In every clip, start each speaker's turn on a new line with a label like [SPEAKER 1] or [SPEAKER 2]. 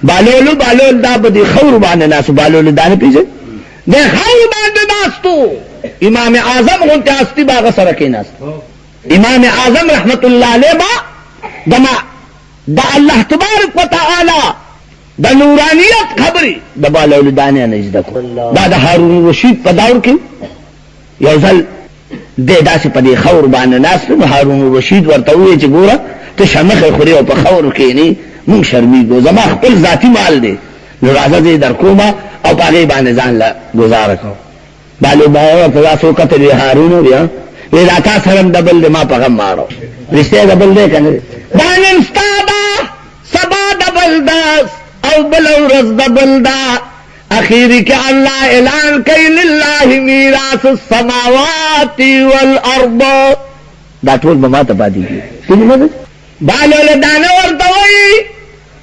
[SPEAKER 1] بالولو بالول دا بدی خور باندې ناس بالولو دانه پیژه د خور باندې ناستو امام اعظم غونته استی باغ سره کې ناس امام اعظم رحمت الله علیه با دما دا الله تبارک وتعالى دا نورانیت خبری دا بالولو دانه نه زده کو دا د هارون رشید په داور کې یو ځل د داسې په دې خور باندې ناس هارون رشید ورته وی چې ګوره ته شمخ خوري او په خور کې نه مون شرمېږو زما خپل ذاتی مال دی نو راځه دې در کومه او پاگئی باندې ځان لا گزاره کو بالو باور ته تاسو کته هارون بیا وی راتا سرم دبل دې ما پیغام مارو رشتہ دبل دې کنه دانن ستادا سبا دبل داس او بل ورځ دبل دا اخیری کہ اللہ اعلان کئی للہ میراث السماوات والارض دا ټول به ما ته پاتې کیږي بالو له دانه ورته وایي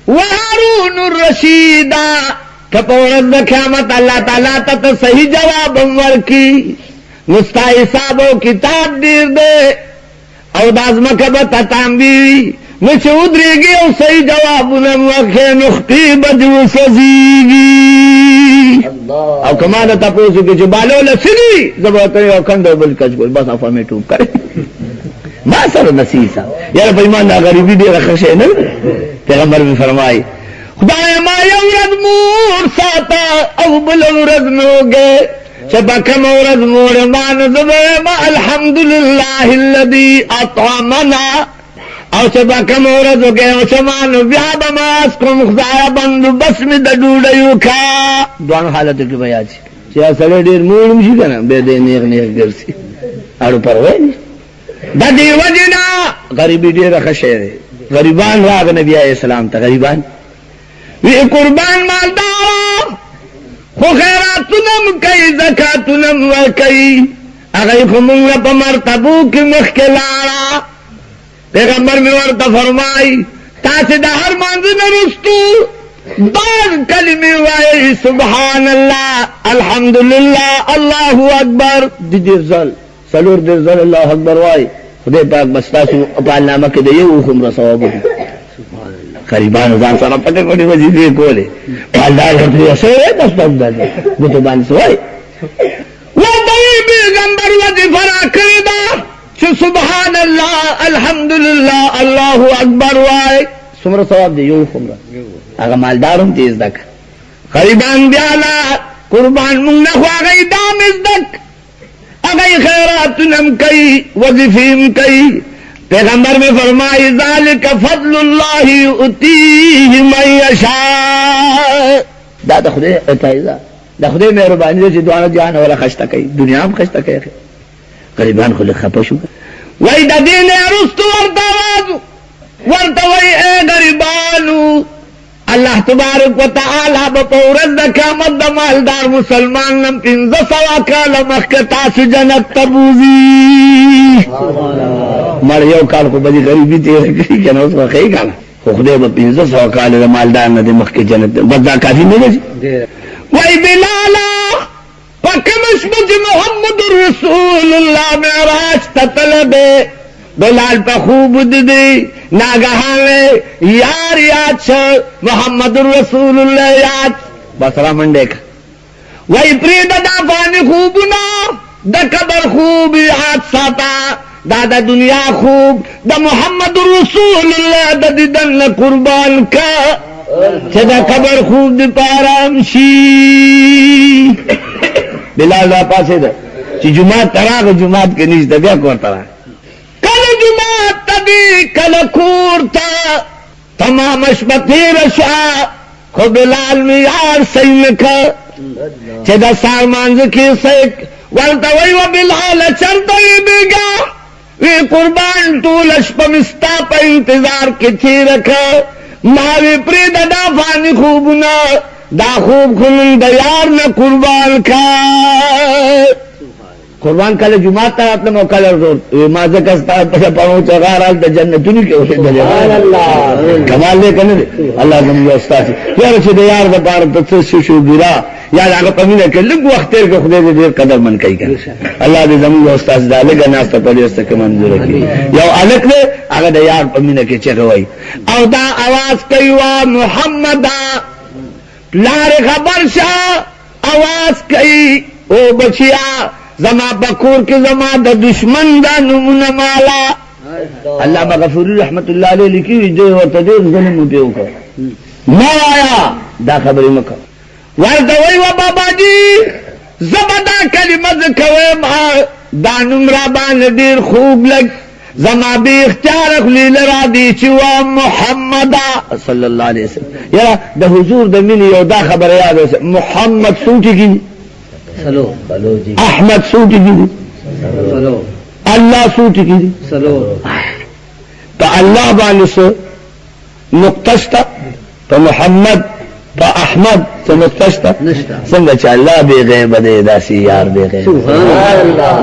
[SPEAKER 1] وهارون الرشید کپورت د قیامت الله تعالی ته صحیح جواب ورکی مستا حساب او کتاب ډیر دی او دازمکه به تتامبي نو چې ودرېږي او صحیح جوابونه ورکړي نو خطي بدو سزيږي او کما د تاسو کې چې بالو لسني زبرته یو کنده بل کچ ګل بس افا می ټوب کړي ما سره نصیحت یاره په ایمان دا غریبی ډیره خشه نه پیغمبر می فرمای خدای ما یو ورځ مور ساته او بل ورځ نوګه چې بکم ورځ مور ما نزبه ما الحمدلله الذي اطعمنا او چې بکم ورځ وګه او شمان بیا به ما اس کوم خدای بند بس می د ډوډیو کا دوه حالت کې بیا چې اصل ډیر مور شي کنه به دې نیغ نیغ ګرځي اړو پروي دا دی وجنا غریبی ډیره خشه ده غریبان راغ نبی اسلام ته غریبان وی قربان مالدار خو خیراتونم کوي زکاتونم ورکوي هغه خو موږ په مرتبو کې مخکې لاړه پیغمبر می ورته فرمای تاسو د هر مانځ نه رستو بعض کلمې وایي سبحان الله الحمدلله الله اکبر دې ځل سلور دې ځل الله اکبر وای خدای پاک بس تاسو په نامه کې دی یو کوم ثواب سبحان الله قریبان ځان سره پټه کوي وظیفه کوله مالدار ورته سره تاسو باندې ګوتو باندې وای ودای پیغمبر وظیفه راکړی دا چې سبحان الله الحمدلله الله اکبر وای څومره ثواب دی یو کوم هغه مالدارم تیز دک قریبان بیا لا قربان مونږ نه خواږی دام دک اگئی خیراتنم کئی وظیفیم کئی پیغمبر میں فرمائی ذالک فضل اللہ اتیہ من یشاء دا خدای اتایزا دا خدای مہربانی دے دعانا جان والا خشتا کئی دنیا ہم خشتا کئی قریبان خلق خپشو وی دا دین ارستو ورطوئی اے غریبانو اللہ تبارک و تعالی بپورد دا قیامت دا مالدار مسلمان نم 1500 کال مخکتا سو جنت تبوزی مر یو کال کو بدی غریبی تیرے کری کنا اس کو خیئی کانا خدای با 1500 کال دا مالدار ندی مخکت جنت بس دا کافی نہیں گئی وی بلالا پکمش مجھ محمد رسول اللہ معراج تطلبے بلال پا خوب دی ناگہانے یار یاد شا محمد رسول اللہ یاد بسرا منڈے کا وی پرید دا فانی خوبنا دا قبر خوب یاد ساتا دا دا دنیا خوب دا محمد رسول اللہ دا دیدن قربان کا چھ دا قبر خوب دی پارام شی بلال دا پاسے دا چھ جماعت تراغ جماعت کے نیچ دا بیا کور تراغ جماعت تبی کل کورتا تمام اشبتیر شاہ خو بلال میار سینکا چه دا سارمانز کی سیک ورطوی و بلال چرطوی بیگا وی قربان طول اشپمستا پا انتظار کی تھی رکھا ماوی پرید دا فانی خوبنا دا خوب خنن دا یار نا قربان کا قربان کله جمعه ته راتلم او کله ما ځکه ستا په پاڼو چغارال د جنتونو کې اوسېدل سبحان الله کمال دې کنه الله زموږ استاد یاره چې د یار د بار ته څه شو ګرا یا هغه پمینه کې لږ وخت تیر کې خدای دې ډېر قدر من کوي الله دې زموږ استاد دا لږ ناسته په دې ست کې منظور کړي یو الک دې هغه د یار پمینه کې چغوي او دا आवाज کوي وا محمد لار خبر شه आवाज کوي او بچیا زما بکور کې زما د دشمن دا نمونه مالا الله بغفور رحمت الله علیه لیکي دې ورته دې ظلم به وکړ ما آیا دا خبرې مکه ورته وی و بابا جی زبدا کلمه زکوي ما دا نمرا باندې ډیر خوب لګ زما به اختیار خلیل را دی چې وا محمد صلی الله علیه وسلم یا د حضور د مين یو دا خبره یاد محمد سوټیږي سلو جی احمد سوټیږي سلو الله سوټیږي سلو ته الله باندې سو نقطه ته محمد په احمد څه نقطه څنګه چې الله به غیب دې داسي یار به غیب سبحان الله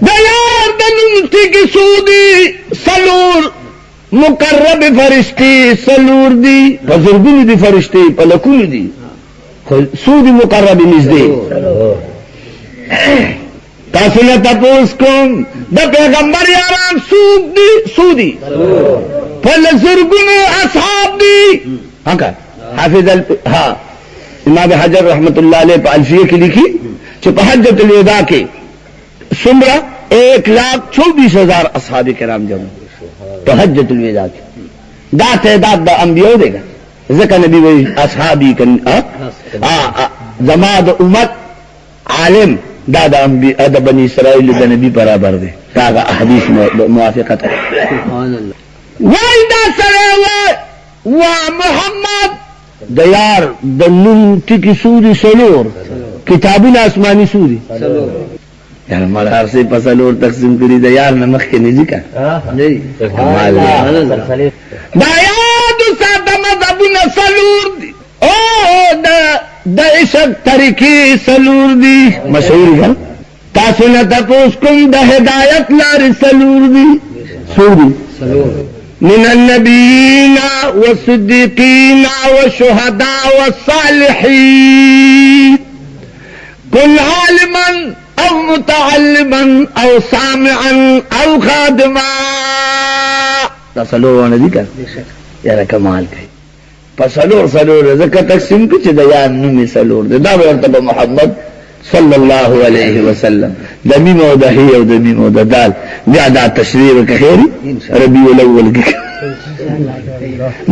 [SPEAKER 1] دا یار د نمتی کی سودی سلور مقرب فرشتی سلور دی بزرگونی دی فرشتی پلکونی دی سودی مقرب نزدی تاسو نه تاسو کوم د پیغمبر یاران سودی پلزرگونی اصحاب دی هکا حافظ ها امام حجر رحمت اللہ علیہ پا الفیہ کی لکھی چھ پا حجت الوداع کے سمرہ 1,24,000 اصحاب کرام جمع پا حجت الوداع کے دا تعداد دا انبیاء دے گا ذکر نبی وی اصحابی کن زماد امت عالم دا دا انبیاء دا بنی اسرائیل دا نبی برابر دے تاگا احادیث موافقت ہے وی دا سرے و محمد دیار د نوم ټکی سوري سلور کتابونه آسماني سوري یار مال هر څه په سلور تقسیم کړی د یار نه مخکې نه ځکه دا یاد ساده مذهبونه سلور دي او د عشق طریقې سلور دي مشهور دي تاسو نه تاسو کوم د هدایت لارې سلور دي سوري سلور من النبيين والصديقين والشهداء والصالحين كن عالما او متعلما او سامعا او خادما سلور ندی کر یاره کمال کئی پا سلور ذکر تقسیم کی چه دیان نمی سلور دا ورطب محمد صلی اللہ علیہ وسلم دا میم او دا ہی او دا میم او دا دال بیا دا تشریح کخیری ربیع الاول کی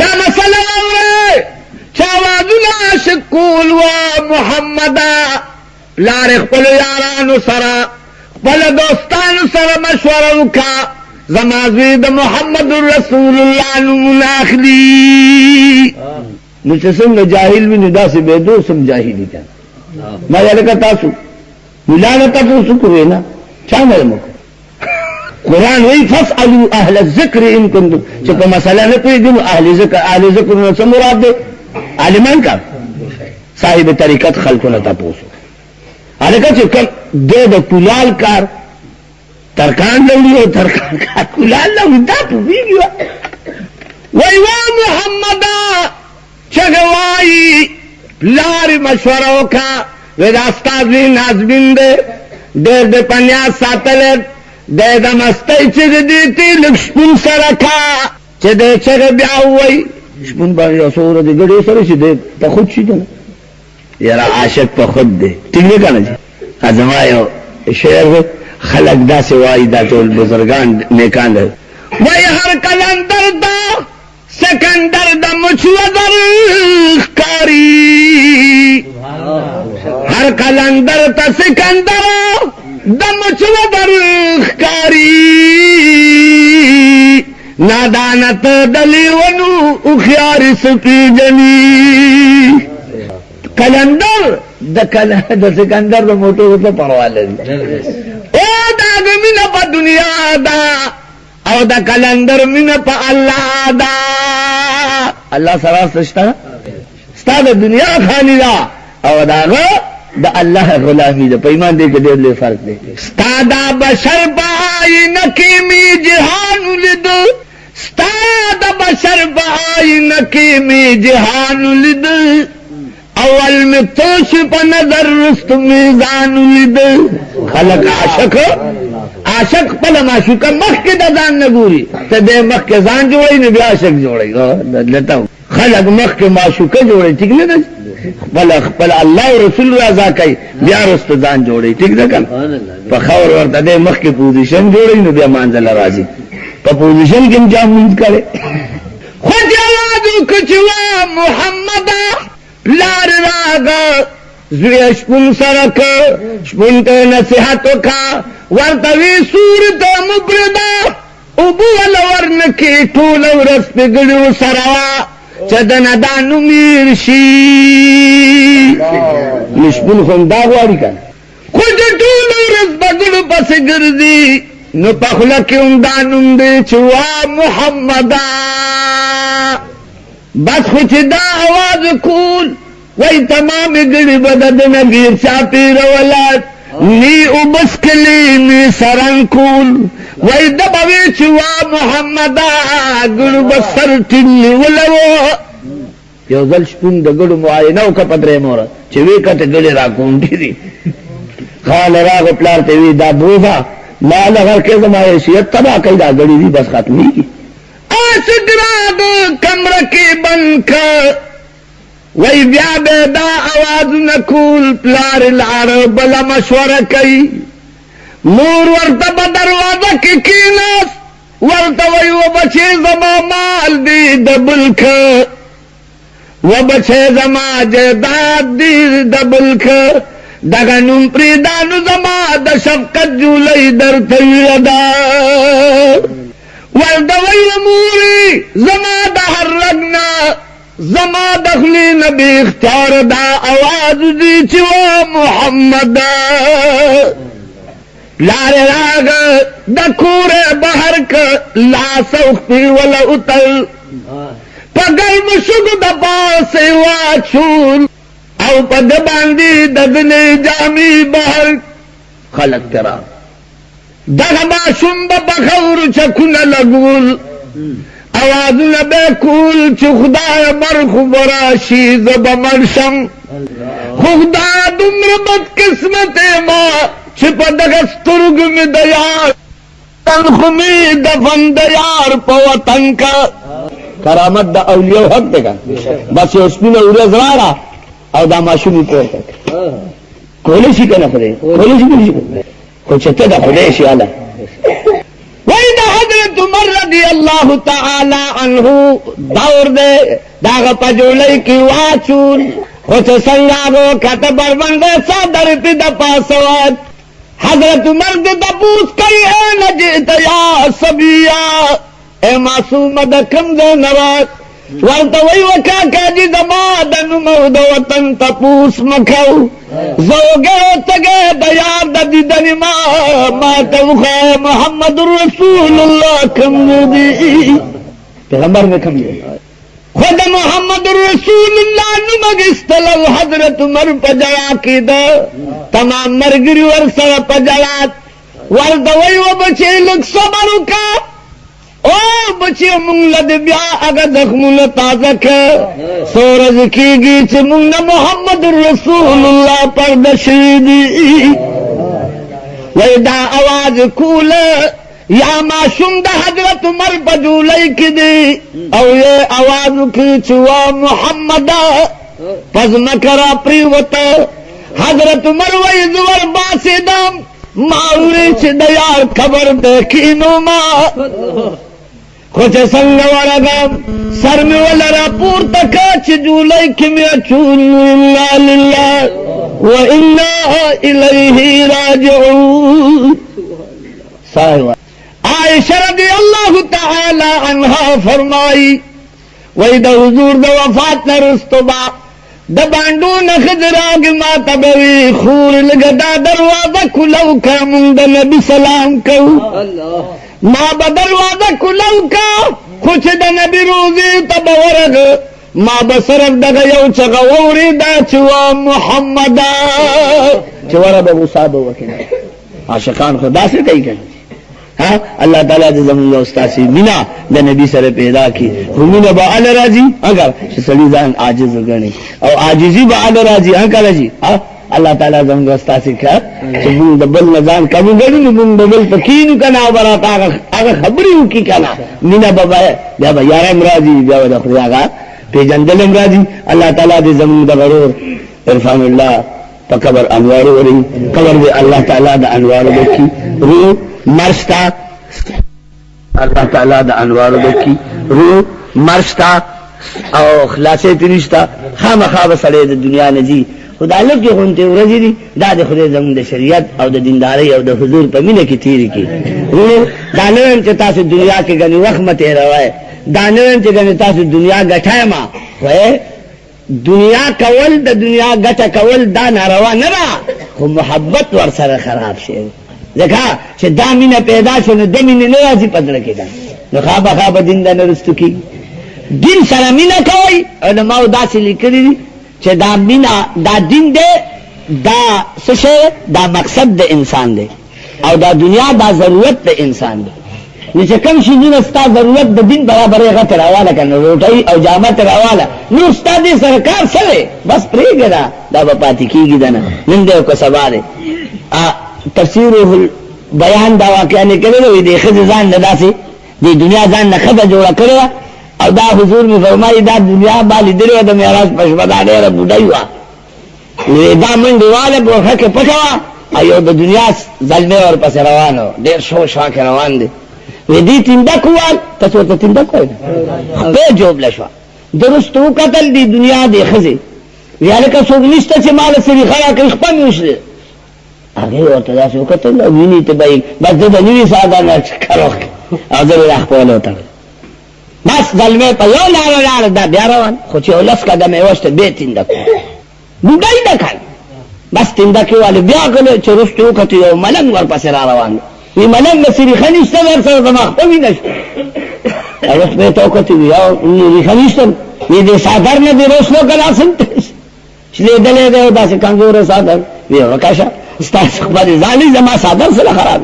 [SPEAKER 1] دا مسئلہ اورے چاوادنا عاشق کول و محمدا لار اخپل یارانو سرا اخپل دوستانو سرا مشورو کا زمازوی دا محمد رسول اللہ نمون اخلی نو چسنگ جاہل بھی ندا سے بے دو سم جاہلی کیا ما یلکا تاسو ملانا تاسو کوئینا چانا لمکو قرآن وی فاسعلو اہل الذکر ان کنتم چکا مسئلہ نپوئی دیم اہل ذکر نسا مراد دے عالمان کا صاحب طریقت خلقنا تاسو علکا چکا دے دا کلال کار ترکان لولی ہو ترکان کار کلال لولی دا پویگی وی محمدہ چگوائی لاری مشورو کا وید استازی نازبین دے دیر دے پنیاز ساتلت دے دا مستی چگ دیتی لگ شپون سرکا چه دے چگ بیاوئی شپون بانی رسول دے گڑی سر چی دے پا خود چی دے یرا عاشق پا خود دے تیگنے کانا جی ازمایو شعر دے خلق دا سوائی دا چول بزرگان نیکان دے وی ہر کلندر دا سکندر دا مچودر کاری ہر کلندر تا سکندر دا مچودر کاری نادانت دلیونو اخیار سپی جنی کلندر دا سکندر دا موٹو تا پروالے او دا گمین پا دنیا دا او دا کلندر من پا اللہ دا اللہ سرا سشتا ستا دا دنیا خانی دا او دا غا द अल्लाह गुलामी द पैमान दे के ډېر لوی فرق دی. ستا دا بشر پاینه کې می جهان ولید، ستا دا بشر پاینه کې می جهان ولید، اول می توش په نظر رست میزان ولید. خلق عاشق پله معشوقه مخکې د ځان نه ګوري، ته دې مخکې ځان جوړوي نو بیا عاشق جوړوي. لټه خلق مخکې معشوقه جوړوي، ټیک نه ده؟ خپل الله او رسول رضا کوي بیا رسته ځان جوړي، ټیک ده کنه؟ په خور ورته دې مخکې پوزیشن جوړوي نو بیا مانځل راځي، په پوزیشن کې جامون کړي. خو جواب وکړه محمد لار راغ زوی شپون سرک شپون ته نصیحت وکا ورته وی صورت مبردا او بو ولورن کې ټول ورځ په ګړو سره چې د ندانو میر شي. شپون خو دا غواړي کنه، خو د ټول ورځ په ګړو پسې ګرځي نو په خوله کې هم دا نوم دی چې وا محمدا. بس خو چې دا आवाज کول وای تمام ګړي بدد نګیر چاپیر ولات نی او بسکلی نی سرن کول وای د بوي چې وا محمدا ګړو بسر ټلی ولو. یو ځل شپون د ګړو معاینه وکړه په درې مور چې وی کته ګړي را کوونډي دي. خال راغ پلار ته وی دا بوزا لا لغر کې زما حیثیت تبا کوي، دا ګړي دي بس ختمي کی. اسګراد کمره کې بند کړ وی بیا بے دا آواز نکول پلار العرب بلا مشورہ کئی. مور ورطا با دروازہ کی کیناس ورطا وی و بچے زما مال دی دبلک و بچے زما جیداد دی دبلک دغنم پریدانو زما د شفقت جولی در تیردا ورطا وی و موری زما دا ہر رگنا زما دخلی نبی اختیار دا آواز دی چوا محمد. لار راگ دکور بہر کا لا سوختی ولا اتل پگر مشک دپا سیوا چون او پد باندی ددنی جامی بہر. خلق ترا دغبا شنب بخور چکن لگول آواز لبے کول چو خدا مرخ براشی زب مرشم خدا دمر بد قسمت ما چھپا دگسترگ میں دیار تنخ میں دفن دیار پوطن کا. کرامت دا اولیاء حق دے گا بس یہ اسپین اورز رارا او دا معشومی پورتا کولیشی کا نفرے کولیشی کچھتے دا خدیشی آلہ. وَإِذَا حضرت عمر رضی اللہ تعالی عنہ دور دے داغ پجولی کی واچون خوچ سنگاغو کت بربند صدر پی دپا سواد. حضرت عمر دے دپوس کئی اے نجیت یا سبیا اے معصوم دکم دے نوات ورطوی وکاکا جی دمادن مود وطن تپوس مکھو زوگے تگے دیار دا دیدن ما توخا محمد رسول اللہ کم دی. پیغمبر میں کم دی خود محمد رسول اللہ نمگستلو حضرت عمر پجڑا کی دا تمام مرگری ورسر پجڑات ورطوی و بچے لگ صبرو کا او بچے منگلد بیا اگر زخمون تازک سورج کی گی چھ منگ محمد رسول اللہ پر دشیدی. ویدہ آواز کول یا معشوم دا حضرت عمر پجولی کی دی او یہ آواز کی چوا محمد پس مکرا پریوتا. حضرت عمر ویزور باسی دام ماوری چھ دیار خبر دیکھینو ما خوچ سنگ ورگم سر میں ولرا پور تکا چھ جولی کمی اچھول اللہ للہ و انا الیہ راجعون. عائشہ رضی اللہ تعالی عنہ فرمائی وید حضور دا وفات نرستو با دا بانڈو نخدراغ ما تبوی خور لگدا دروازہ کلو کا من دا نبی سلام کو ما با دروازہ کلو کا خوچ دا نبی روزی تب ورگ ما بصرف دغه یو څنګه وورېدا چې وا محمد چې ورا به مصاب وکړي عاشقان خدا سے کوي کنه ها الله تعالی دې زموږ استاد مینا د نبی سره پیدا کی همینه به ال راضي اگر چې سړي ځان عاجز وګڼي او عاجزي به ال راضي هغه راضي ها الله تعالی زموږ استاد کا چې موږ د بل نظام کوم غړي موږ د بل پکینو کنه او برات هغه خبرې وکي کنه مینا بابا بیا به یارم راضي بیا د خدای هغه پیجندلم راضي الله تعالی دې زموږ د غرور عرفان الله په قبر انوار وري قبر دې الله تعالی د انوار وکي روح مرشتا اللہ تعالیٰ دا انوار بکی روح مرشتا او خلاصے ترشتا خام خواب سڑے دا دنیا نجی خدا لب کی خونتے ورزی دی دا دا خود زمون دا شریعت او دا دینداری او دا حضور پا مینہ کی تیری کی روح دانوین چتا سے دنیا کے گنی وقت متے روائے دانوین چتا گنی تا سے دنیا گٹھائے ما خوئے دنیا کول دا دنیا گٹھا کول دا ناروا نرا خو محبت ورسر خراب شیر دیکھا چې دا مینه پیدا شونه د مینه نه راځي پدړه کې دا نو خوابه دین دا نرستو کی دین سره مینه کوي او د ماو داسې لیکلي دي چې دا مینه دا دین دی دا څه دا مقصد د انسان دی او دا دنیا دا ضرورت د انسان دی نو چې کوم شي نه ستا ضرورت د دین برابرې غته راواله کنه روټي او جامه ته راواله نو ستا دې سرکار سره بس پرېګه دا به پاتې کیږي دا نه نن دې کو سبا دی تفسیر بیان دا واقعہ نے کرے ہوئی دے خود ځان نه داسې دی دنیا ځان نه خبر جوړه کړو او دا حضور می فرمایي دا دنیا باندې درو د معراج پښبا دا ډېر بډای وا دا منډواله بوخه کې پټوا ایو د دنیا ظلمه اور پس روانو ډېر شو شاک روان دي وې دې تیندا کوال تاسو ته تیندا کوی په جوب لشوا درستو قتل دی دنیا دی خزي یاله که څوک نشته چې مال سری خلا کې خپل وشله هغه ورته داسې وکتل او ویني ته به بس د نوي ساده نه کاروخ او زه راخ په لوته بس ظلمه په یو لار دا بیا روان خو چې ولس قدمه وشته به تیندا بډای دا کړ بس تیندا کې والے بیا غل چې رښتو کته یو ملنګ ور پسې را روان وی ملنګ سری خنيسته ور سره د مخ په وینش هغه په تو کته یو نی خنيسته دې ساده نه دی رسلو کلا سنت چې دې له داسې کمزور ساده وی وکاشا استاذ خبر زالي زما صادر سره خراب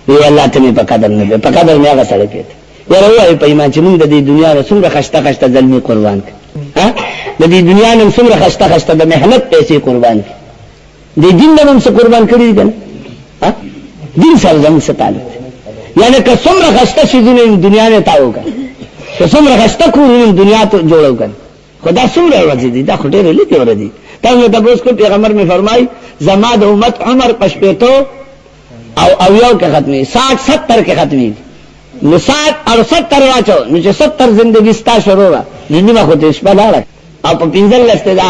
[SPEAKER 1] وی الله ته په قدر نه په قدر نه هغه سره کېته یاره وای په ایمان چې موږ د دې دنیا نه څومره خسته ظلمي قربان کړ ها د دې دنیا نه څومره خسته د مهنت پیسې قربان کړ د دین نه هم څه قربان کړی دي ها دین سره زموږ څه تعلق یعنی که څومره خسته شي د دنیا نه تاو کړ که څومره خسته کورونه دنیا ته جوړو کړ خدا څومره ورځي دي دا خټه لري ته ورځي تاسو ته اوس کو پیغمبر می فرمای زما د امت عمر پښپېتو او یو کې ختمي 60-70 کې ختمي نو 60 او 70 واچو نو چې 70 زندگی ستا شروع را نیمه خو ته شپه لاړه او په پینځل لسته دا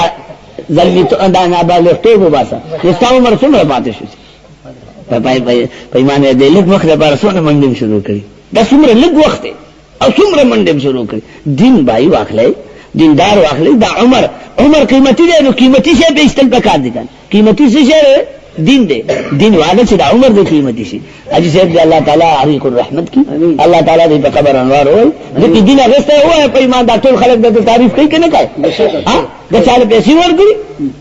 [SPEAKER 1] ظلمي ته دا نه بالغ ته وباسه ستا عمر څومره پاتې شي په ایمان دې لږ وخت لپاره څونه منډم شروع کړي دا څومره لږ وخت او څومره منډم شروع کړي دین بای واخلې دیندار واخلې دا عمر قیمتي دی نو قیمتي شی به استل پکار دي کنه قیمتي شی دین دی دین واده چې دا عمر دی قیمتي شي اجي صاحب دی الله تعالی عریق الرحمت کی الله تعالی دې په قبر انوار وای دې دین غسته وای په ایمان دا ټول خلک د تعریف کوي کنه کوي ها د چاله پیسې ورګي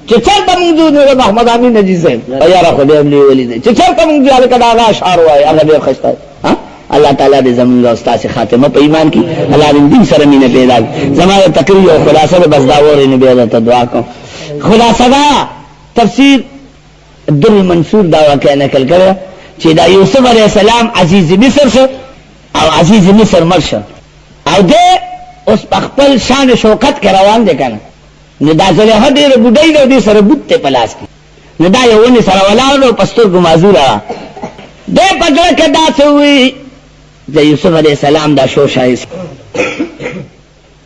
[SPEAKER 1] چې چرته موجود نه محمد امین نجی صاحب یا را خدای علی ولی چې چرته موجود هغه کدا اشعار وای هغه به خسته ها اللہ تعالیٰ دے زمین استاد سے خاتمہ پہ ایمان کی اللہ دین سره مینه پیدا زمانہ تقریر او خلاصہ بس داور نے بیان ته دعا کو خلاصہ دا تفسیر در منصور دا واقعہ نقل کړه چې دا یوسف علیہ السلام عزیز مصر شو او عزیز مصر مرشه او دې اوس خپل شان شوکت کې روان دي کنه نو دا زله هډې بډای دې سره بوت پلاس کی نو دا یو ونی سره ولاړو پستر ګمازورا دې پګړه کې دا سوي د یوسف علیہ السلام دا شو شایس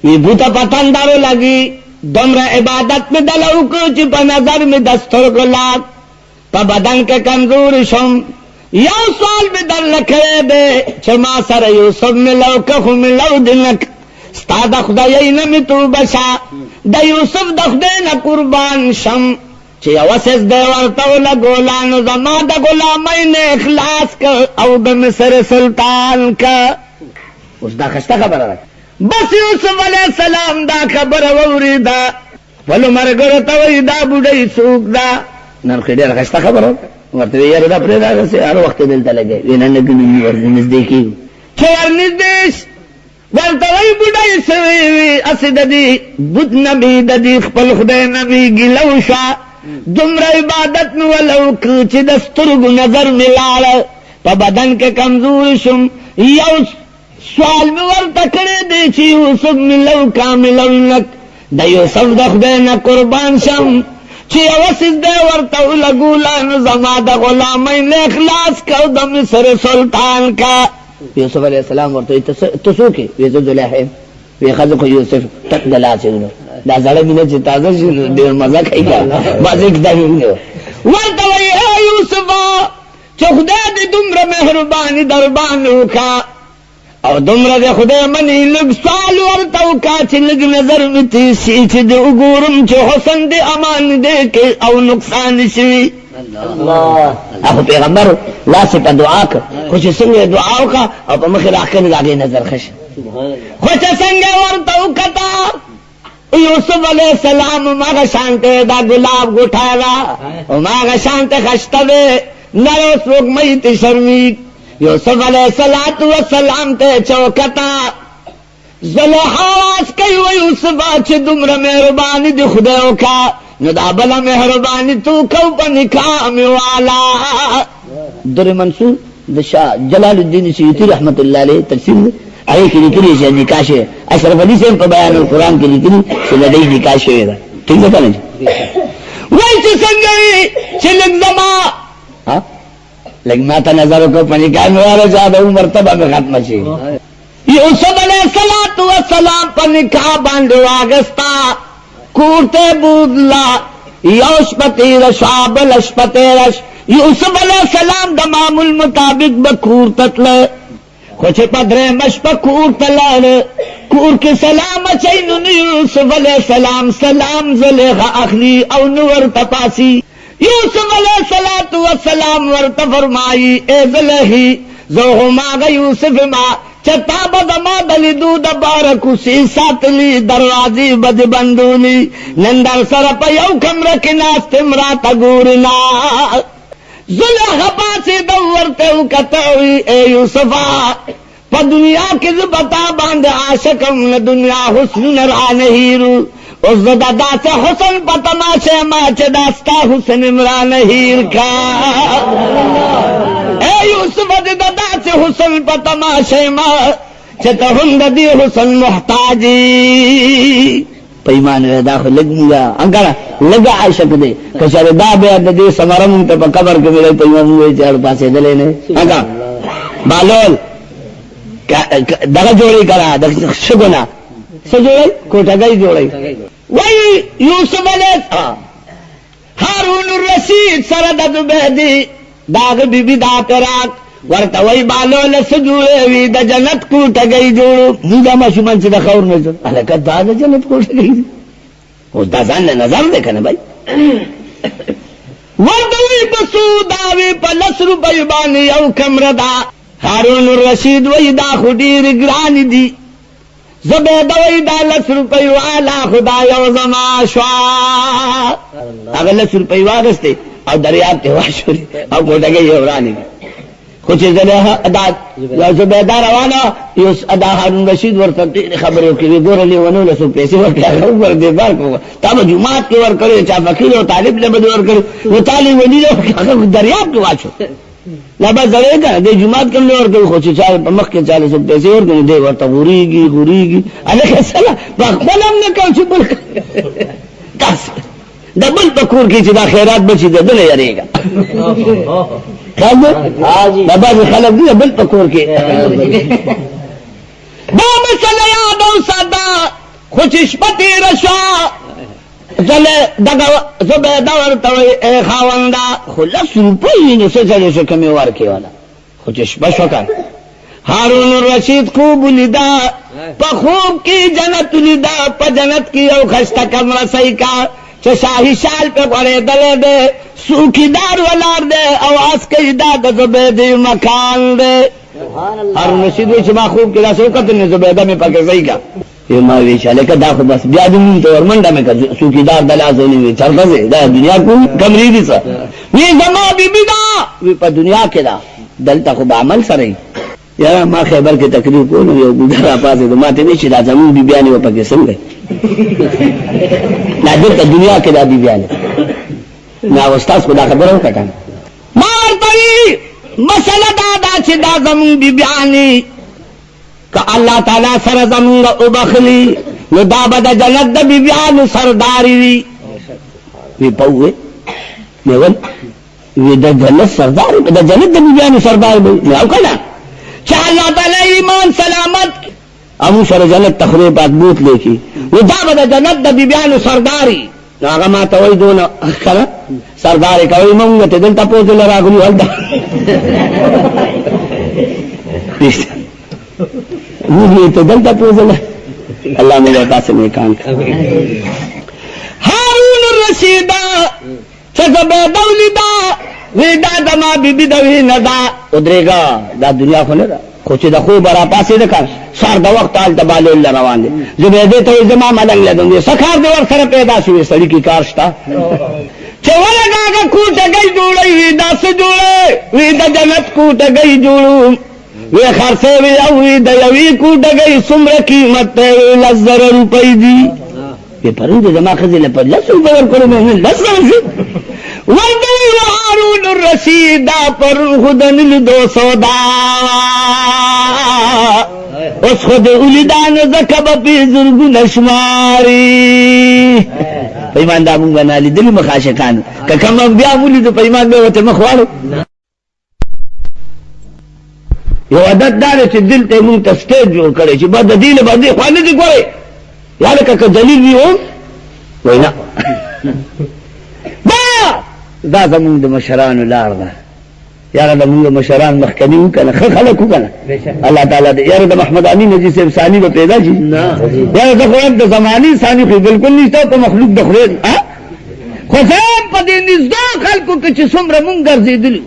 [SPEAKER 1] وی بوتا پتندارو لگی دمرا عبادت میں دلو کچھ پا نظر میں دستر گلاب پا بدن کے کمزور شم یو سوال میں در لکھے بے چما سر یوسف ملو کخو ملو دلک ستا دخدائی نمی تو بشا دا یوسف دخدین قربان شم چی وسس دے ورطو لگولانو زما دا غلامین اخلاص کا او دا مصر سلطان کا اس دا خشتا خبر رکھ बस यूसुफ अलैहि सलाम दा खबर वरीदा वलो मरगर तवईदा बुढ़ई सूख दा नर खड़े रखता खबर हो ورته یې دا پرې دا سه هر وخت دلته لګي ویننه کې ورنځ دی کی چې ورنځ دیش ورته وی بډای سوي اسد دی بد نبی د دې خپل خدای نبی ګلو شا دومره عبادت نو ولو چې د سترګو نظر ملاړ په بدن کې کمزور شم یو سوال مې ورته کړی دی چې یوسف ملو کامل د یوسف د خدای نه قربان شم چې اوسې د ورته لګولان زما د غلامین اخلاص کو د مصر سلطان کا یوسف علیہ السلام ورته تاسو کې ویزو دلته وی خځه کو یوسف تک دلاسینو دا زړه مینه چې تازه شي ډیر مزه کوي مازه کې دا ورته وی یوسف چې خدای دې دومره مهرباني دربان وکا او دومره د خدای منی لږ سوال ورته وکا چې لږ نظر مې شي چې د وګورم چې حسن دې امان دې کې او نقصان شي الله اخو پیغمبر لاس په دعا کړ خو چې څنګه دعا وکا او په مخ راکنه لاګي نظر خش خو چې څنګه ورته وکتا یوسف علیہ السلام ماغه شانته دا ګلاب ګټالا او ماغه شانته خشته نو سوق مې ته شرمی یوسف علیہ السلام ته چوکتا زلیخا واس کوي و یوسف چې دومره مهرباني دی خدای وکا نو دا بلا مهرباني تو کو په نکاح می والا در منصور د شاه جلال الدین سیوطی رحمت الله علیه تفسیر هغه کې لیکلي چې نکاح شه اشرف علي صاحب په بیان القرآن کې لیکلي چې د دې نکاح شوی دا ټیک ده کنه وای چې څنګه چې لږما ها لږ ما ته نظر کو په نکاح می والا زیاده مرتبه به ختم شي یوسف علیہ السلام په نکاح باندې واغستا کورته بودلا یوشپتی رشاب لشپتی رش یوسف علیہ السلام د معمول مطابق بکور تتل خو چې پدره مش پکور تلل کور کې سلام چینو یوسف علیہ السلام سلام زلیخا اخلی او نور تپاسی یوسف علیہ السلام ورته فرمائی اے زلیخی زوه ماغ یوسف ما چتا بدما دلی دو دبارکو سی ساتلی دروازی بد بندولی نندر سر پا یو کمر کی ناست امرات گورنا زلیخ پاسی دورتو کتوی اے یوسفا پا دنیا کی زبتا باند عاشقم دنیا حسن نرا نهیرو اس دادا سے حسن پا تماشے ما چه داستا حسن امرا نهیر کا اے یوسف دادا سے حسن پا تماشے ما چتا ہند دی حسن محتاجی پیمان ویدا خو لگنگا انکارا لگا عاشق دے کشار دا بیاد دے سمرم تا پا قبر کے ملے پیمان ہوئے چار پاسے دلے نے انکا بالول دغا جوڑی کرا دغا شگونا سجوڑی کوٹا گئی جوڑی وی یوسف علیہ ہارون الرشید سردد بیدی داغ بی بی دا پراک ورطا وی بالو لسجوڑے وی دا جنت کوٹا گئی جوڑو مودا ما شمان چی دا خور نظر علکت دا جنت کوٹا گئی او دا زن نظر دیکھنے بھائی ورطا وی بسو داوی پا لسر بیبانی او کمردا ہارون الرشید وی دا خودیر گرانی دی زبیدہ وی دا 10 روپے والا خدا یو زما شوا اگر 10 روپے واغستے او دریاب تے واشوری او کوٹا گئی ورانی کچھ زلیحہ ادا زبیدہ روانا یوس ادا ہارون رشید ورطا خبروں کی بھی گورا لی ونو 10 پیسے ورکیا خبر دے بار کو تابا جماعت کے ور کرے چاہ فقیر و طالب لے بدور کرے وہ طالب ولی لے دریاب کے واشو لابا زرے گا دے جماعت کم لے اور کوئی خوشی چاہے مخ کے 40 پیسے اور کوئی دے ورطا غوریگی علیہ السلام بخبل ہم نے کہا چھو بل کس دبل پکور کی چدا خیرات بچی دے دلے یارے گا خیال دے بابا جی خلق دی دبل پکور کے بام سلے آدو سادا خوشش پتی رشا زلے دگا زبیدہ ورطوئی اے خاوندہ خلص روپئی نسے زلے سے کمی وارکی والا خوشش بشوکر ہارون الرشید خوب لیدا پا خوب کی جنت لیدا پا جنت کی او خشتا کم رسائی کا چه شاہی شال پہ پڑے دلے دے سوکی دار ولار دے آواز کئی دا زبیدی مکان دے هارون رشید وی چې ما خوب کې داسې وکتل نو زبیده مې پکې ځای کا ما وی چې لکه دا خو بس بیا دې مونږ ته ورمنډه مې کړ څوکیدار د لاسه نیوي چرته ځي دا دنیا کوم کمرې دي څه وی زما بیبي دا وی په دنیا کې دا دلته خو به عمل سره یاره ما خیبر کې تقریر کوو یو ګډه را پاسې ما ته نشي دا زمون بیبيانې و پکې څنګه دا دلته دنیا کې دا بیبيانې نا استاد خدا خبره وکړه ما ورته مسله دا چې دا زمون بیبيانې که الله تعالی سره زمونږ وبخلي نو دا به د جنت د بیبيانو سرداري وي وی پوه نیول وی د جنت سرداري د جنت د بیبيانو سردار وي او کله چې الله تعالی ایمان سلامت امو سره جنت تخریبات بوت لیکي نو دا به د جنت د بیبيانو سرداري هغه ما ته وایي دونه کله سرداري کوي مونږ ته دلته پوځل راغلو هلته موږ ته دلته پوځل الله موږ تاسو نه کان هارون الرشید چې زبیده ولیدا وی دا زما بیبي د وینه دا ودرېګا دا دنیا خو نه ده خو چې د خوب را پاسې ده کار سار د وخت حال تباله الله روان دي زبیده ته زما ملنګ لدم دي سخار دی ور سره پیدا شوی سړی کی کار شتا چې ولګاګه کوټه گئی جوړي وی دا څه جوړي وی د جنت کوټه گئی جوړو وی خرڅه وی او وی د یوې کوټه گئی څومره قیمت ته 1000 روپۍ دي په پرند زما خزله په 1000 روپۍ ورکړم نه 1000 وردوی هارون الرشید پر خودن لدو سودا اس خود اولیدان زکب پی زرگو نشماری پیمان دا مونگ بنالی دلی مخاشقانو که کم بیا مولی دو پیمان بیا وطر مخوارو یو عدد داره چه دل تے مونگ تا سٹیج جوڑ کرے چه بعد دل بندی خوانے دی کوئے یا لکا که دلیل بھی ہو وینا دا زمونږ د مشرانو لار ده یاره د مونږ مشران مخکني وکړه ښه خلک وکړه الله تعالی دې یاره د محمد امین حاجي صاحب ثاني به پیدا شي یاره د خو د زماني ثاني خو بالکل نشته په مخلوق د خدای خو صاحب په دې نږدې خلکو کې چې څومره مونږ ګرځېدلي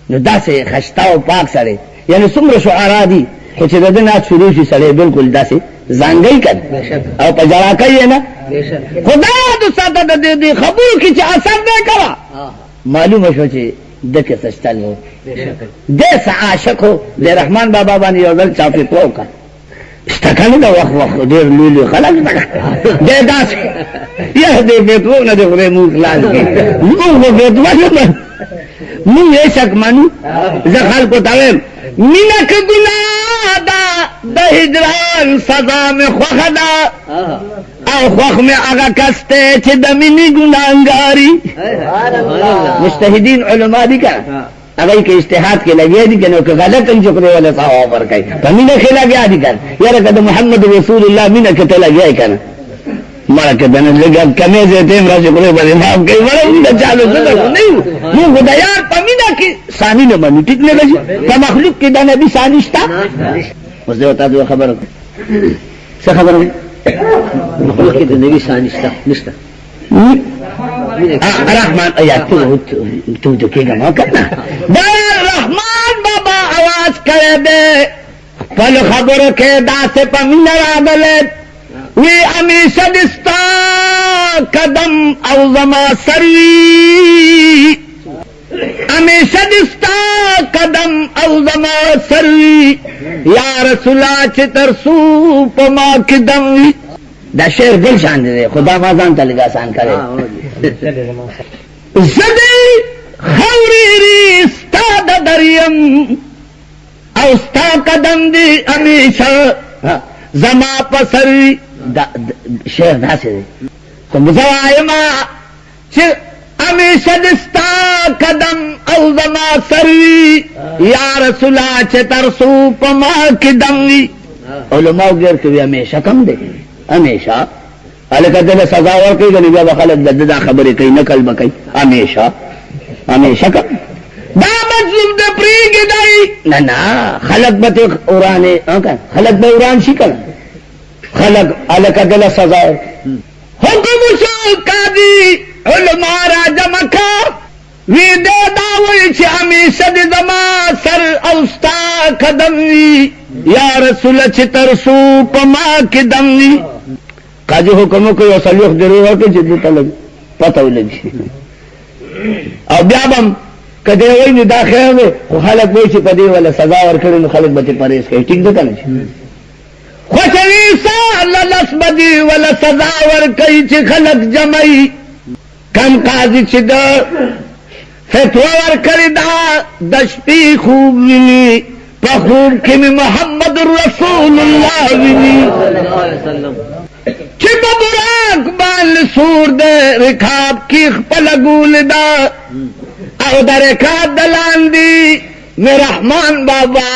[SPEAKER 1] نو داسې خشته او پاک سړی یعنی څومره شعرا دي خو چې د دې نعت شروع شي سړی بالکل داسې ځانګړی کړي او په جړا کوي نه خدا د ساده د دې خبرو کې چې اثر نه کړه معلومه شو چې دغه سچتل وو د عاشق د رحمان بابا باندې یو ځل چاپی پوکا استکانه دا وخت ډېر لولي خلک د داس یه دې په نه د غره مو خلاص کې نو په دې مو یې شک مانو زه خلکو ته مینا که گناه دا د هجران سزا میں خوخ دا او خوخ میں آگا کستے چھ دمینی گناہگاری مجتہدین علماء دی کر اگر کہ اجتہاد کے لگے دی کنو کہ غلط ان چکرے والے صحابہ پر کئی فمینا کھلا گیا دی کر یارا کہ محمد رسول اللہ مینا کتلا گیا کر مارا کہ دن لگا کمی سے تیم را چکرے پر امام کئی مرا اندہ چالو صدق نہیں مو خدا یار پمینا کی ثانی نہ منو ٹک لگا جی کا مخلوق کی دن ابھی ثانیشتا اس دے ہوتا دو خبر سے خبر ہے مخلوق کی دن ابھی ثانیشتا نشتا رحمان یا تو دکے گا مو کرنا دار رحمان بابا آواز کرے دے پل خبر کے دا سے پمینا را بلد وی امیشہ دستا قدم او زما سروی امیشہ دستا قدم او زما سروی یا رسولہ چھ ترسو پما قدم وی دا شعر دل شان دے خدا مازان تلگا سان کرے زدی خوری ری ستا دا دریم او ستا قدم دی امیشہ زما پسروی شعر دا سے دے تم زوائما چھ امیشہ دستا قدم او زما سروی یا رسولہ چھ ترسو پما قدم وی علماء گیر کہ ہمیشہ کم دے ہمیشہ الکہ دل سزا ورکی گلی بیا بخلق دا خبری کئی نکل بکی ہمیشہ ہمیشہ کم دا مجلوب دا پریگی دائی نا خلق بتے اورانے خلق با اوران شکل خلق الکہ دل سزا حکم شو قاضی علماء را جمکا وی دے داوی چھ ہمیشہ دی زما سر او اوستا قدم وی یا رسول چې ترسو پما کې دم وی قاضي حکم کوي او صلیخ درو ورته چې دې طلب پته ولګي او بیا هم کدی وای نه دا خیر خو خلک وای چې پدې ولا سزا ورکړي نو خلک به پرهیز کوي ټیک ده کنه خو چې الله لسبدي ولا سزا ورکړي چې خلک جمعي کم قاضي چې دا فتوا ورکړي دا د شپې خوب ویني په خوب کې محمد رسول الله ویني چې ببراک بال سور دے رکاب کی خپل گول دا او در رکاب دلاندی میں رحمان بابا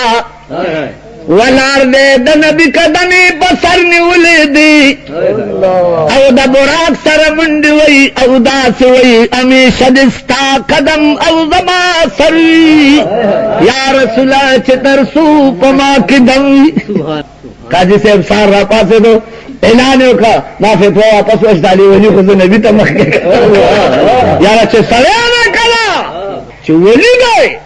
[SPEAKER 1] ولار دے د نبی قدمی بسر نیولے دی او دا براک سر منڈی وی او دا سوی امیشہ دستا قدم او زما سروی یا رسول چتر سو پما کی دم قاضی صاحب سار را پاسے دو اعلان وکړه ما فتوا واپس وشتالي ولي خو نبی ته مخ یاره چې سره نه کړه چې ولي دی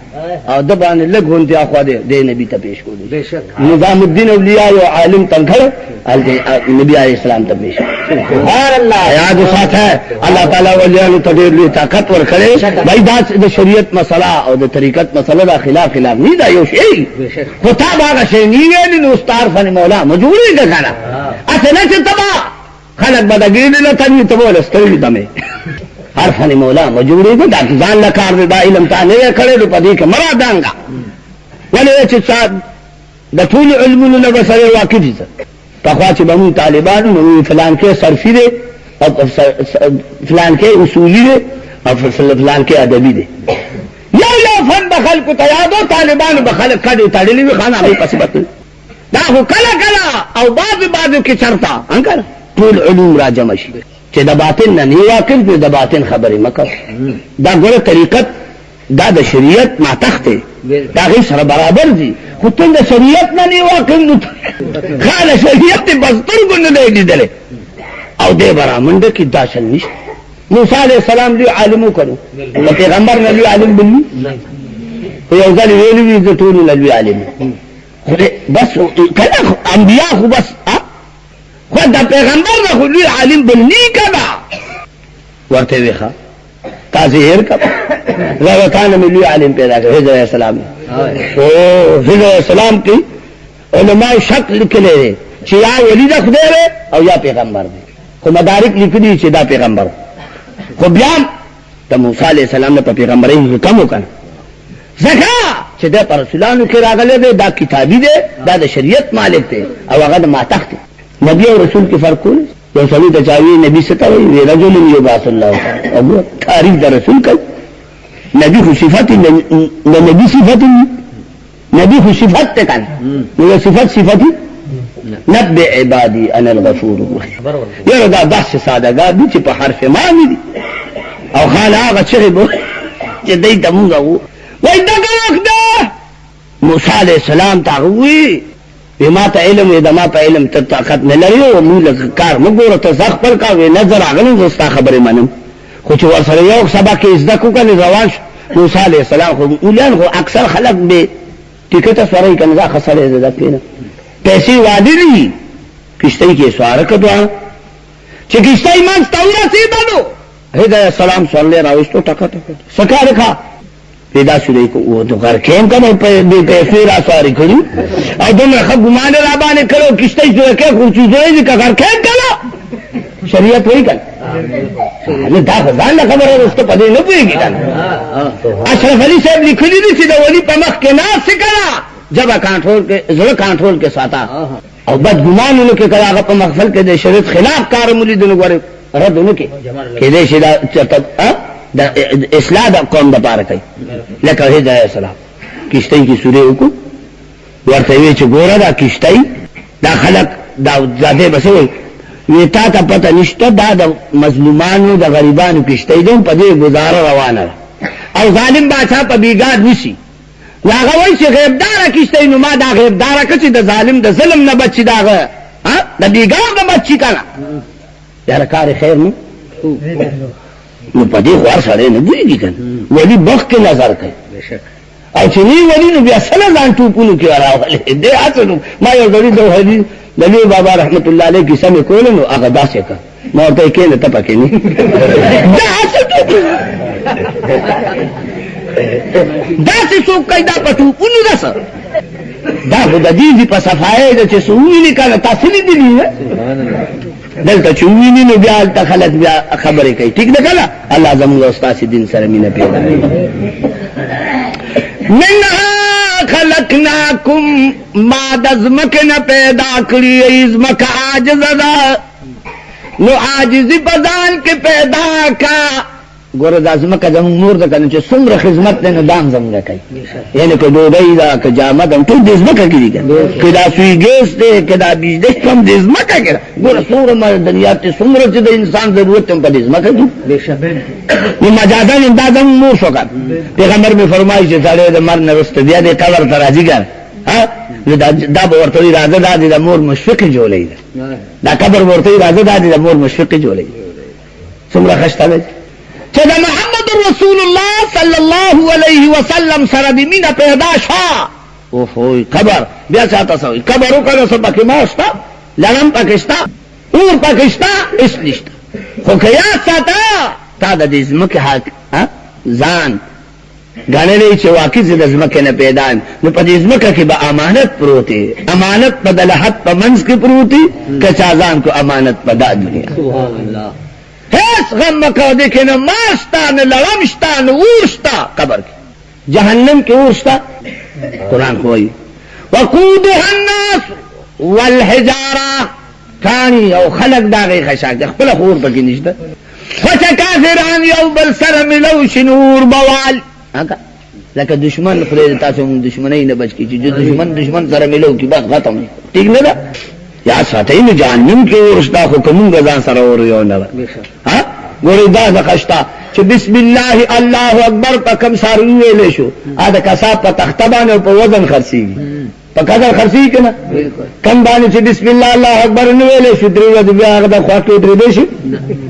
[SPEAKER 1] او د باندې لګونتي اخوا دی نبی ته پیش کړو بهشک نظام الدین اولیاء او عالم تنخړ نبی علیہ السلام ته پیش سبحان الله یاد ساته الله تعالی ولیانو ته ډېر طاقت ورکړي بھائی دا د شریعت مسله او د طریقت مسله دا خلاف نه دا یو شی خو تا باغ شی نیوی نو استاد فن مولا مجبوری ده کنه اته نه چې تبا خلک بدګیدل له تنی ته ولستوي دمه هر فن مولا مجبوری ده دا ځان لا کار دی دا علم ته نه کړي په دې کې مراد دانګه ولې چې د ټول علمونو له بسره واقف دي پخوا چې بمو طالبان نو فلان کې صرفي دي او فلان کې اصولي دي او فلان کې ادبي دي یو فن بخل کو تیادو طالبان بخل کړي تړلې وي خانه به پس بت دا هو کلا او بعض کې چرتا انکر ټول علوم را جمع شي چې د باطن نه واقف دي د باطن خبرې مکه دا ګوره طریقت دا د شریعت ما تخته دا غي سره برابر دي خو ته د شریعت نه واقف نو خاله شریعت بس ترګو نه دی دله او دې برامنده کې داشل نشته موسی علیہ السلام دی عالمو کړو پیغمبر نه دی عالم بني یو ځل ویلي دي ټول نه دی عالم بس کله انبیاء خو بس خو دا پیغمبر نه خو دی عالم بني کړه ورته ویخه تاظهر کا زوتان میں لوی عالم پیدا کر حضرت السلام او حضرت السلام کی علماء شک لکھ لے رہے چې یا ولی دا خدای رہے او یا پیغمبر دے خو مدارک لکھ دی چې دا پیغمبر خو بیان تا موسیٰ علیہ السلام نے پا پیغمبرین کم ہو کنا زکا چې دا پر رسولانو کی راغلے دے دا کتابی دے دا دا شریعت مالک دے او اگر دا ماتخ دے نبی اور رسول کی فرق کون یو سړی ته چاوي نبی ستوي وی رجل یبعث الله ابو تاریخ د رسول کله نبی خو صفات نبی صفات نبی خو صفات ته کله نو صفات نبئ عبادي انا الغفور الرحيم یره دا بحث سادهګا دي چې په حرف معنی دي او خاله هغه چې بو چې دای ته موږ وای دا وخت موسی عليه السلام ته وی ما ته علم د ما په علم ته طاقت نه لري او موږ کار موږ ته ځخ پر کا وی نظر اغلم زستا خبره منم خو چې ورسره یو سبق زده کو کنه روان موسی عليه السلام خو اولان خو اکثر خلق به ټیکټ سره کنه خسرې زده کینه پیسې وادي دي کشته کې سوار کړه چې کشته ایمان ستوره سي دانو هدا السلام صلی الله علیه وسلم ټکټ سکار کا پیدا شوی کو وہ تو کر کیم کا دې پیسې را سواری کړی او دغه خګمان را باندې کړو کشته جو کې خو چیزې کا کار کیم کړه شریعت وایي کړه نه دا ځان خبره واست په دې نه پوهیږي اشرف علي صاحب لیکلي دي چې د ولی په مخ کې ناس کړه جب کنټرول کې زړه کنټرول کې ساته او بد ګمانونو کې کړه هغه په مخفل کې د شریعت خلاف کار مولیدونو غوړي ردونه کې دې شي دا چرته دا اصلاح دا قوم دا پاره کوي لکه هدایت السلام کشتۍ کی سورې وکړو ورته وی چې ګوره دا کشتۍ دا خلق دا ذاته بسوي وی تا ته پته نشته دا د مظلومانو د غریبانو کشتۍ دې په دې گزاره روانه او ظالم بادشاہ په بیګاد نشي هغه وایي چې غیبدار کشتۍ نو ما دا غیبدار کچې د ظالم د ظلم نه بچی داغه ها د بیګاد نه بچی کنه یاره کار خیر نو نو پدې غوړ سره نه دیږي کنه ولی بخ کې نظر کوي او چې نی ولی نو بیا سره ځان ټوپونو کې راولې دې اصلو ما یو ډېر د حدیث نبی بابا رحمت الله علیه کیسه مې کول نو هغه داسې کا ما ته کې نه تپکې نه دا اصل داسې څوک کیدا پټو پونو داسه دا د دې په صفای د چې سوونی کړه تاسو دې نه دلته چویني نو بیا ته خلک بیا خبرې کوي ٹھیک ده کله الله زموږ استاد دین سره مینه پیدا کړي منها خلقناکم ما دزمکنا پیدا کړی ازمک عاجز ده نو عاجزی بدان کې پیدا کا ګوره د ازمکه زموږ نور ده کنه چې څومره خدمت نه دام زموږ کوي یعنی که ډوډۍ ده که جامه ده ټول د ازمکه کې دي که دا سوی ګیس دی که دا بجلی هم د ازمکه کې ده ګوره څومره معدنیات دي څومره چې د انسان ضرورت هم په د ازمکه کې نو مجازن دا زموږ نور شو کړ پیغمبر مې فرمایي چې سړی د مرګ نه وروسته بیا دې قبر ته راځي ګر دا به ورته وایي راځه دا د مور مشفقې جوړی ده دا قبر ورته وایي راځه دا د مور مشفقې جوړی څومره ښه دی چې د محمد رسول الله صلی الله علیه وسلم سره د مینه پیدا شوه اوهو قبر بیا چاته سوی قبر وکړه څه پکې ما شته لړم پکې شته اور پکې شته هېڅ نشته خو که یاد ساته تا د دې ځمکې حق ځان ګڼلی چې واقع زه د ځمکې نه پیدا یم نو په دې ځمکه کې به امانت پروت دی امانت په د لحد په منځ کې پروت دی که چا ځان کو امانت په دا دنیا سبحان الله هیڅ غم مکو دی که نه مار شته نه لړم شته نه اور شته قبر کې جهنم کې اور شته قرآن خو وایي وقودها الناس والحجاره کاڼي او خلک د هغې خشاک دی خپله خو اور پکې نشته خو چې کافران یو بل سره ملو شي نو اور به وال لکه دشمن خدای تاسو مونږ دشمنۍ نه بچ کړي چې دشمن سره ملو کړي بس ختم ټیک نه ده یا ساتئ نو جهنم کې اور شته خو که مونږ ځان سره اور یو نه ده ګورئ دا ځکه شته چې بسم الله الله اکبر په کوم څاروي ویلی شو دا کساب په تخته باندې او په وزن خرڅېږي په قدر خرڅېږي که نه کم باندې چې بسم الله الله اکبر نه ویلی شو درې ورځې بیا هغه د خوا ټوټرېدی شي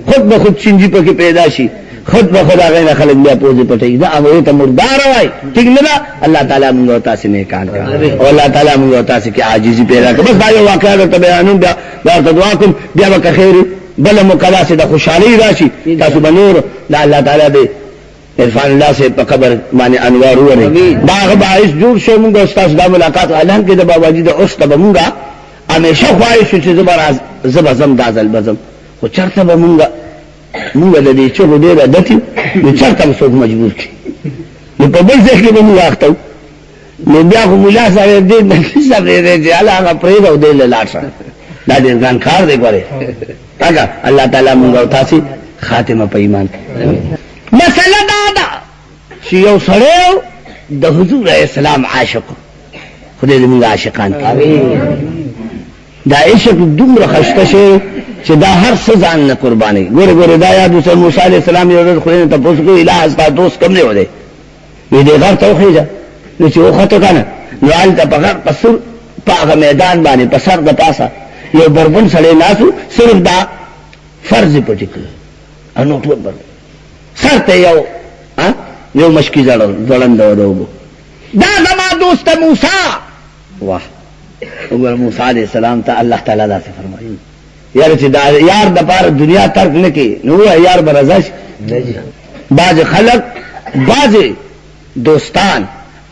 [SPEAKER 1] خود به خود چینجي پکې پیدا شي خود به خود هغې نه خلک بیا پوزې پټوي دا هغوی ته مردار وایي ټیک نه ده الله تعالی مونږ او تاسې نیکان کړه او الله تعالی مونږ او تاسې کې عاجزي پیدا کړه بس دا یو واقعه درته بیانوم بیا ورته دعا کوم بیا به که خیر بله مقلا سے د خوشحالۍ راشي تاسو به نور د الله تعالی د عرفان الله سے په قبر باندې انوار وورئ دا هغه باعث جوړ شو مونږ او ستاسو دا ملاقات اعلان کې د باباجي د عرس ته به مونږ همیشه خواهش شو چې زه به ځم دا ځل به ځم خو چېرته به مونږ د دې چغو ډېر عادت یو نو چېرته به څوک مجبور کړي نو په بل ځای کې به مونږ اخته وو نو بیا خو ملا صاحب دې نفي صاحب دی چې هله هغه پرېږده او دی له لاړ شه دا ډېر ګران کار دی ګورې اګه الله تعالی مونږ او تاسې خاتمه په ایمان مسله دا ده چې یو سړی د حضور علیه السلام عاشق خدای دې مونږ عاشقان کړي دا عشق دومره ښایسته شی چې دا هر څه ځان نه قربانوي ګوره دا یاد اوسه موسی علیه السلام یو ورځ خدای نه تپوس کوي اله ستا دوست کوم دی و دی وی دې غر ته وخېږه نو چې وخته که نه نو هلته په غر په سور په هغه میدان باندې په سر د پاسه یو بربن سړی ناسو صرف دا فرض پټې کړه او نو ټول بربن سر ته یو مشکي ځړنده و د اوبو دا زما دوست موسی واه وګوره موسی علیه السلام ته الله تعالی داسې فرمایي یاره چې دا یار د پاره دنیا ترک نه کوي نو ووایه یار به رضا شي بعض خلک بعض دوستان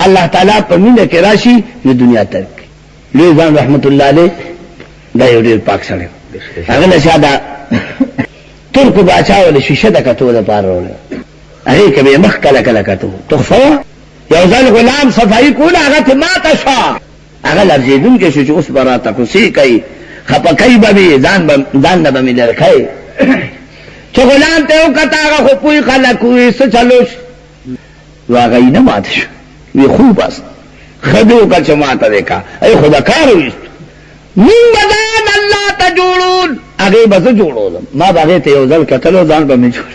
[SPEAKER 1] الله تعالی په مینه کې راشي نو دنیا ترک کوي لوی ځان رحمت الله علیه دا یو ډېر پاک سړی هغه نه شا دا ترکو باچا ولې شیشه د کتو دپاره راوړی هغې که به یې مخ کله کله کتو تحفه وه یو ځل غلام صفایي کوله هغه ترې ماته شوه هغه لرزېدونکی شو چې اوس به راته کوسې کوي خپه کوي به مې ځان نه به مې لرې کوي چې غلام ته یې وکته هغه خو پوی خلک وي څه چلو نو هغه یې نه ماته شو وی خوب است ښه دې وکړه چې ماته دې کا ای خو د کار ویست مونږ به ځان الله ته جوړون هغې به زه جوړولم ما به هغې ته یو ځل کتلو ځان به مې جوړ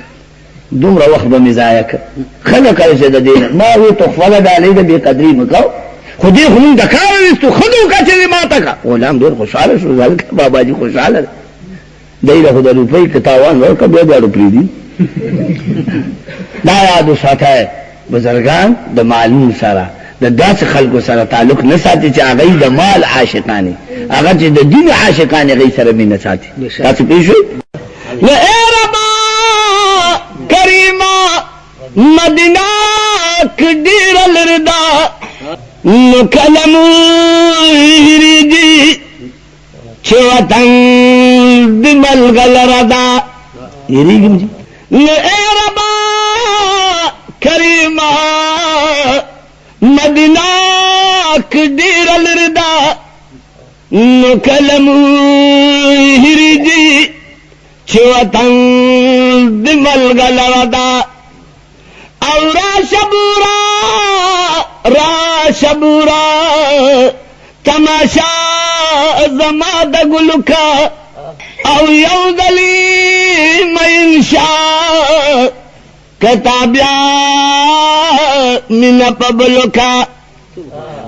[SPEAKER 1] دومره وخت به مې ضایع کړ ښه نه کوي چې د دې نه ما وی تحفه ده ډالۍ ده بې قدري مه کوو خو دې خو مونږ د کار ویستو ښه دې وکړه چې دې ماته کړه غلام ډېر خوشحاله شو ځکه باباجي خوشحاله ده دی له خو د روپۍ که تاوان ورکړه بیا بیا پرېږدي دا یاد وساته بزرګان د معلوم سره د داسې خلکو سره تعلق نه ساتي چې هغه د مال عاشقان هغه چې د دین عاشقان هغه سره مینه ساتي. تاسو پېښوي یا اے ربا کریما مدینہ کډیر لردا نو کلم هریږي چې وطن د ملګل ردا هریږي نو اے ربا کریما مدینہ کډیر لردا نو کلم هریږي چې وطن د ملګل ردا او را شبورا تماشا زما د ګلوکا او یو دلی منشا کتابیا من پبلوکا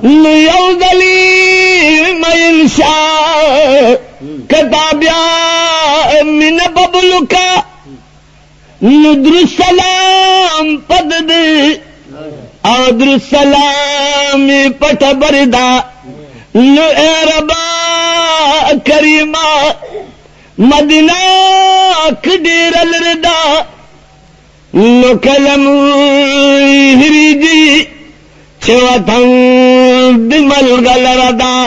[SPEAKER 1] نو یو دلی منشا کتابیا من پبلوکا نو درسلام پد دے او درسلام پٹ بردا نو اے ربا کریما مدینہ کډیر لردا نو کلم هریږي چې وطن د ملګل ردا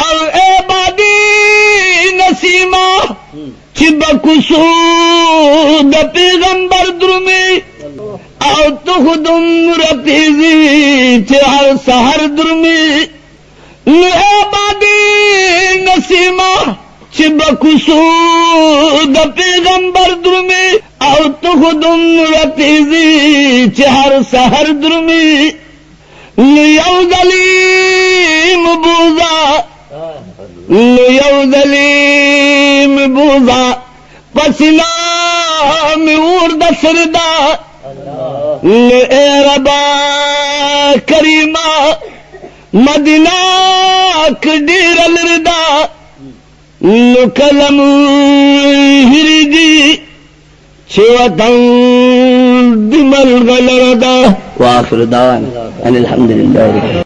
[SPEAKER 1] او اے بادی نسیما چې بکوسو د پیغمبر درمی او تو خودم رپیزی چې هر سحر درمی نو اے بادی نسیما چې بکوسو د پیغمبر درمی او تو خودم رپیزی چې هر سحر درمی نو یو ظلیم بوزا نو یو ظلیم بوزا پسینا میں اور دسردا نو اے ربا کریما مدینہ کډیر لردا نو کلم هریږي چې وطن د ملګل ردا. واخر دعوانا ان الحمد لله.